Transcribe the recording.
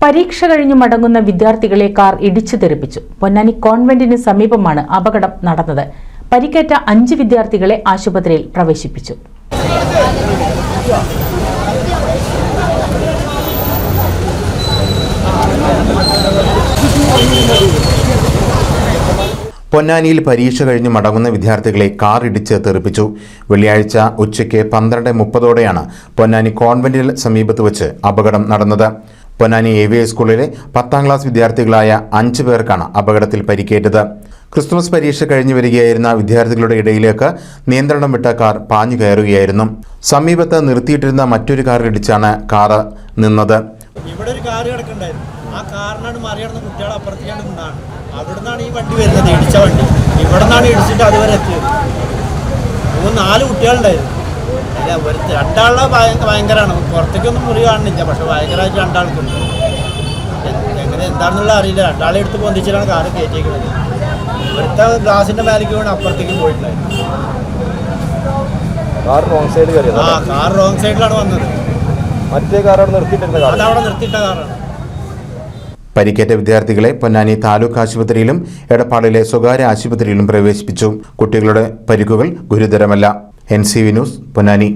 പരീക്ഷ കഴിഞ്ഞു മടങ്ങുന്ന വിദ്യാർത്ഥികളെ കാർ ഇടിച്ചു തെറിപ്പിച്ചു. പൊന്നാനി കോൺവെന്റിന് സമീപമാണ് അപകടം നടന്നത്. പരിക്കേറ്റ 5 വിദ്യാർത്ഥികളെ ആശുപത്രിയിൽ പ്രവേശിപ്പിച്ചു. പൊന്നാനിയിൽ പരീക്ഷ കഴിഞ്ഞ് മടങ്ങുന്ന വിദ്യാർത്ഥികളെ കാർ ഇടിച്ച് തെറിപ്പിച്ചു. വെള്ളിയാഴ്ച ഉച്ചയ്ക്ക് 12:30ഓടെയാണ് പൊന്നാനി കോൺവെന്റിന് സമീപത്ത് വെച്ച് അപകടം നടന്നത്. പൊന്നാനി AVI സ്കൂളിലെ 10ാം ക്ലാസ് വിദ്യാർത്ഥികളായ 5 പേർക്കാണ് അപകടത്തിൽ പരിക്കേറ്റത്. ക്രിസ്മസ് പരീക്ഷ കഴിഞ്ഞു വരികയായിരുന്ന വിദ്യാർത്ഥികളുടെ ഇടയിലേക്ക് നിയന്ത്രണം വിട്ട കാർ പാഞ്ഞു കയറുകയായിരുന്നു. സമീപത്ത് നിർത്തിയിട്ടിരുന്ന മറ്റൊരു കാർ ഇടിച്ചാണ് കാർ നിന്നത്. ഇവിടെ ഒരു കാർ കിടക്കുന്നുണ്ടായിരുന്നു. ആ കാറിനാണ് മറികടന്ന് കുട്ടികൾ അപ്പുറത്തേക്കാണ് നിന്നാണ്. അവിടുന്നാണ് ഈ വണ്ടി വരുന്നത്, ഇടിച്ച വണ്ടി. ഇവിടെ നിന്നാണ് ഇടിച്ചിട്ട് അതുവരെ എത്തിയത്. 4 കുട്ടികളുണ്ടായിരുന്നു. അല്ല, രണ്ടാളുടെ ഭയങ്കരമാണ്. പുറത്തേക്കൊന്നും മുറി കാണുന്നില്ല, പക്ഷെ ഭയങ്കരമായിട്ട് രണ്ടാൾക്കുണ്ട്. എന്താണെന്നുള്ള അറിയില്ല. രണ്ടാളെ എടുത്ത് പൊന്തിച്ചിട്ടാണ് കാറ് കയറ്റിയേക്കുന്നത്. ഇവിടുത്തെ ഗ്ലാസിന്റെ മേലേക്ക് വീണ് അപ്പുറത്തേക്ക് പോയിട്ടുണ്ടായിരുന്നു. കാർ റോങ് സൈഡിലാണ് വന്നത്. മറ്റേ കാർ അവിടെ നിർത്തിയിട്ട കാറാണ്. പരിക്കേറ്റ വിദ്യാർത്ഥികളെ പൊന്നാനി താലൂക്ക് ആശുപത്രിയിലും എടപ്പാളിലെ സ്വകാര്യ ആശുപത്രിയിലും പ്രവേശിപ്പിച്ചു. കുട്ടികളുടെ പരിക്കുകൾ ഗുരുതരമല്ല. NCV news, Ponnani.